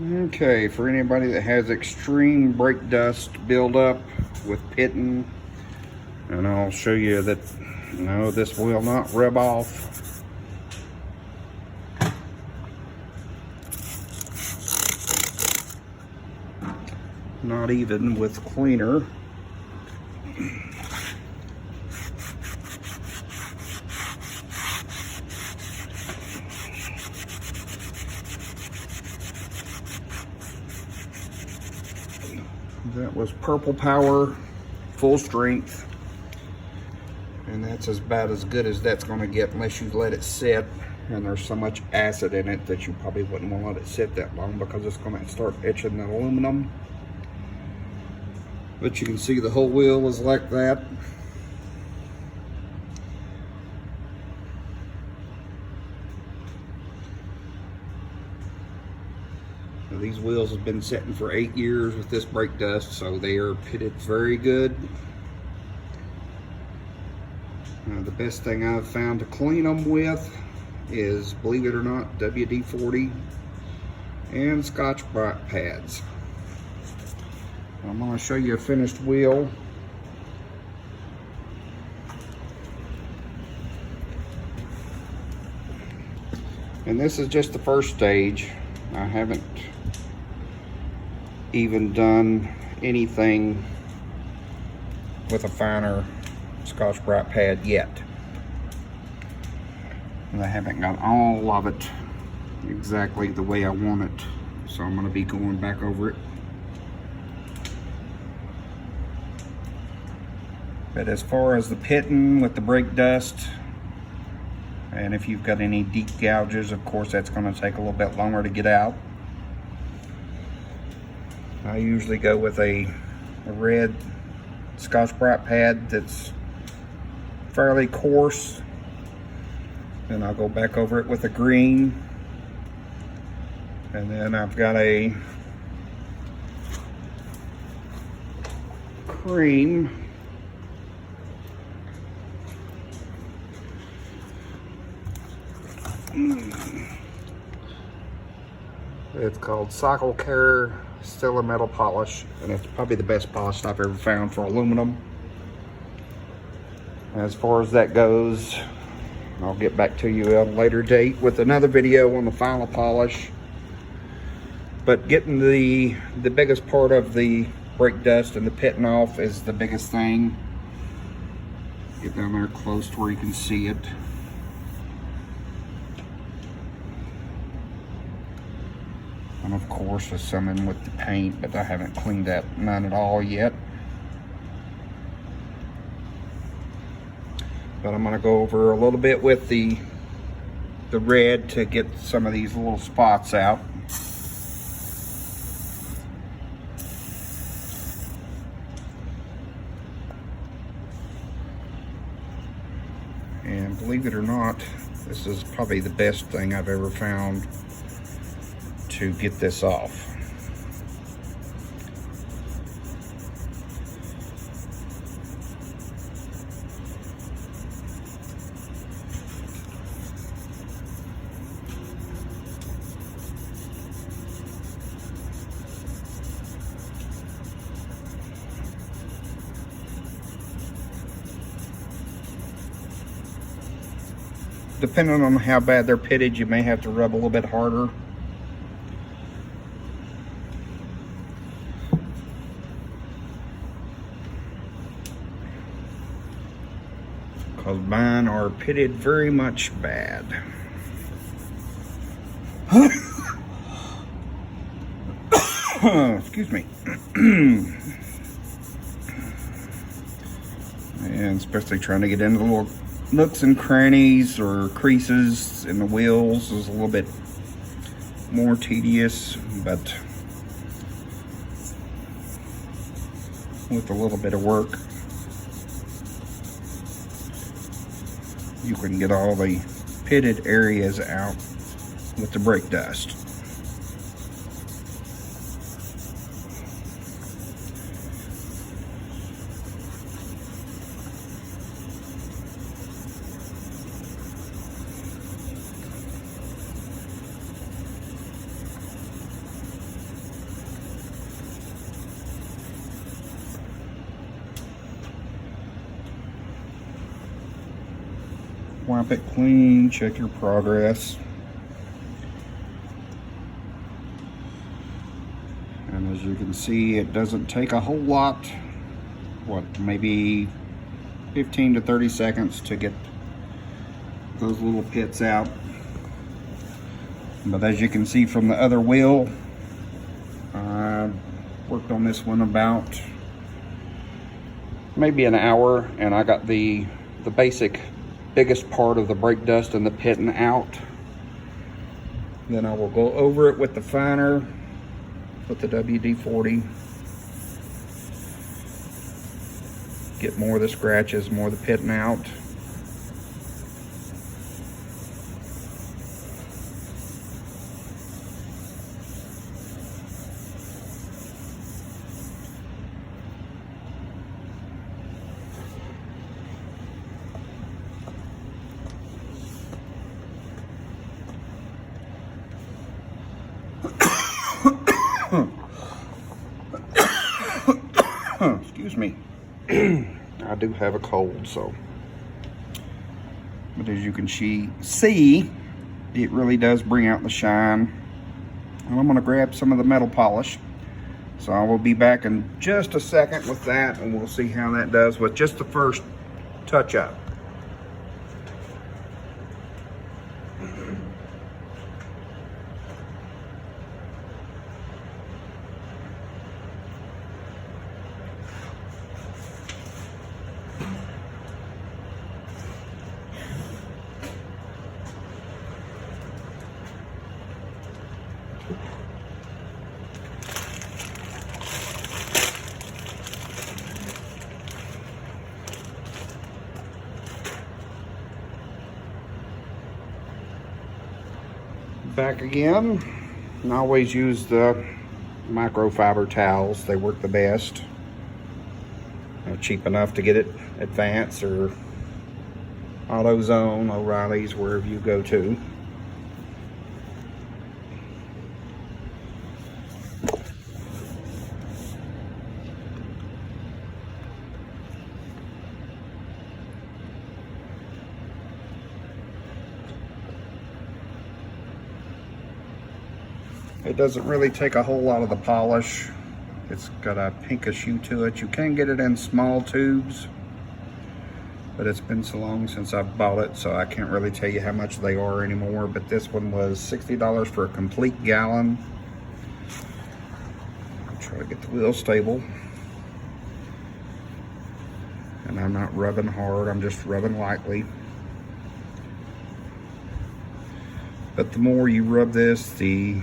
Okay, for anybody that has extreme brake dust buildup with pitting, and I'll show you that no, this will not rub off. Not even with cleaner. That was Purple Power, full strength, and that's as about as good as that's going to get unless you let it sit. And there's so much acid in it that you probably wouldn't want to let it sit that long because it's going to start etching the aluminum. But you can see the whole wheel is like that. Now, these wheels have been sitting for 8 years with this brake dust, so they are pitted very good. The best thing I've found to clean them with is, believe it or not, WD-40 and Scotch-Brite pads. I'm going to show you a finished wheel. And this is just the first stage. I haven't even done anything with a finer Scotch-Brite pad yet. And I haven't got all of it exactly the way I want it. So I'm going to be going back over it. But as far as the pitting with the brake dust, and if you've got any deep gouges, of course that's going to take a little bit longer to get out. I usually go with a red Scotch-Brite pad that's fairly coarse. Then I'll go back over it with a green. And then I've got a cream. It's called Cycle Care Steel and Metal Polish, and it's probably the best polish I've ever found for aluminum. As far as that goes, I'll get back to you at a later date with another video on the final polish. But getting the biggest part of the brake dust and the pitting off is the biggest thing. Get down there close to where you can see it. And of course there's some in with the paint, but I haven't cleaned that none at all yet. But I'm going to go over a little bit with the red to get some of these little spots out. And believe it or not, this is probably the best thing I've ever found to get this off. Depending on how bad they're pitted, you may have to rub a little bit harder. Because mine are pitted very much bad. Excuse me. And especially trying to get into the little nooks and crannies or creases in the wheels is a little bit more tedious, but with a little bit of work, you can get all the pitted areas out with the brake dust. Mop it clean, check your progress. And as you can see, it doesn't take a whole lot, what, maybe 15 to 30 seconds to get those little pits out. But as you can see from the other wheel, I worked on this one about maybe an hour, and I got the basic biggest part of the brake dust and the pitting out. Then I will go over it with the finer, with the WD-40. Get more of the scratches, more of the pitting out. Excuse me. I do have a cold, so. But as you can see, it really does bring out the shine. And I'm going to grab some of the metal polish. So I will be back in just a second with that, and we'll see how that does with just the first touch up. Back again, and I always use the microfiber towels. They work the best. They're cheap enough to get it at Advance or AutoZone, O'Reilly's, wherever you go to. It doesn't really take a whole lot of the polish. It's got a pinkish hue to it. You can get it in small tubes, but it's been so long since I've bought it, so I can't really tell you how much they are anymore. But this one was $60 for a complete gallon. I'll try to get the wheel stable. And I'm not rubbing hard, I'm just rubbing lightly. But the more you rub this, the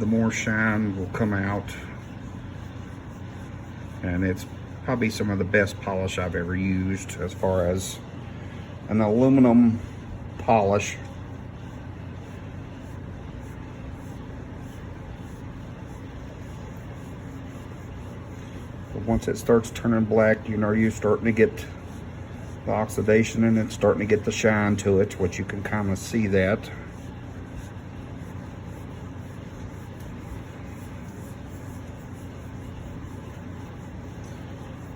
more shine will come out. And it's probably some of the best polish I've ever used as far as an aluminum polish. But once it starts turning black, you know you're starting to get the oxidation and it's starting to get the shine to it, which you can kind of see that.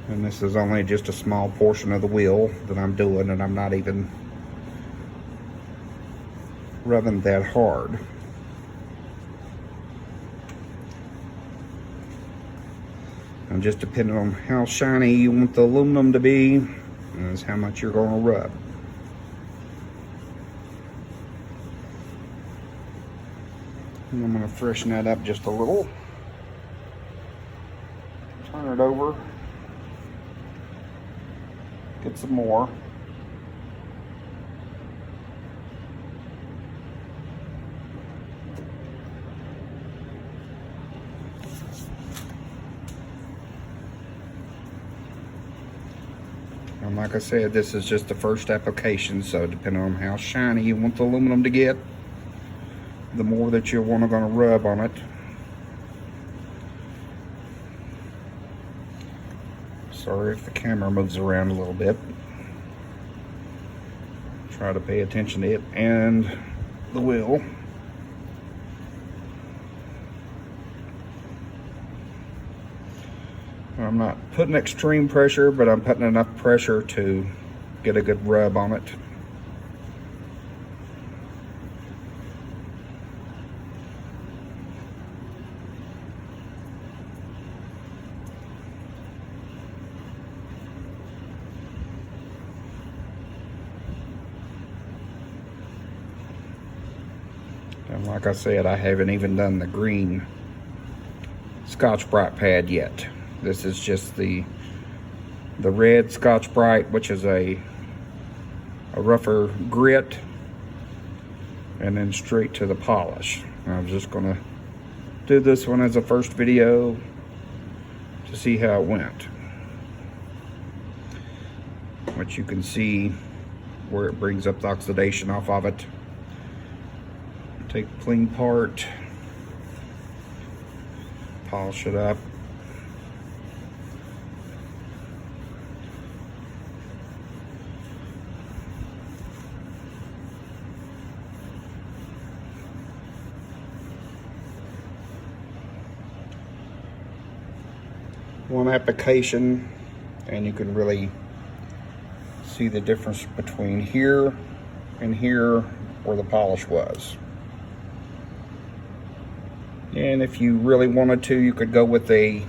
And this is only just a small portion of the wheel that I'm doing, and I'm not even rubbing that hard. And just depending on how shiny you want the aluminum to be, is how much you're going to rub. And I'm going to freshen that up just a little. Turn it over. Get some more. And like I said, this is just the first application, so depending on how shiny you want the aluminum to get, the more that you're going to rub on it. Sorry if the camera moves around a little bit. Try to pay attention to it and the wheel. I'm not putting extreme pressure, but I'm putting enough pressure to get a good rub on it. And like I said, I haven't even done the green Scotch-Brite pad yet. This is just the red Scotch-Brite, which is a rougher grit, and then straight to the polish. I'm just gonna do this one as a first video to see how it went. But you can see where it brings up the oxidation off of it. Take the clean part, polish it up. One application, and you can really see the difference between here and here where the polish was. And if you really wanted to, you could go with a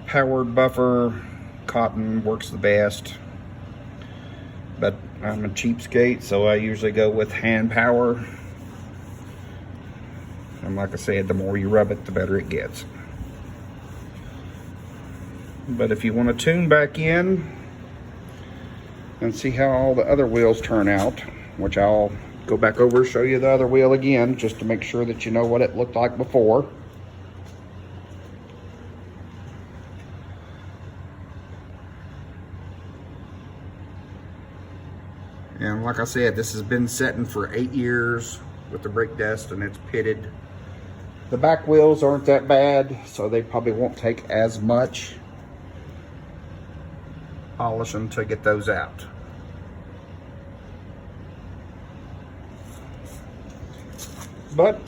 powered buffer. Cotton works the best, but I'm a cheapskate, so I usually go with hand power. And like I said, the more you rub it, the better it gets. But if you want to tune back in and see how all the other wheels turn out, which I'll go back over and show you the other wheel again, just to make sure that you know what it looked like before. And like I said, this has been setting for 8 years with the brake dust, and it's pitted. The back wheels aren't that bad, so they probably won't take as much polishing to get those out. But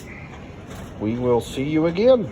we will see you again.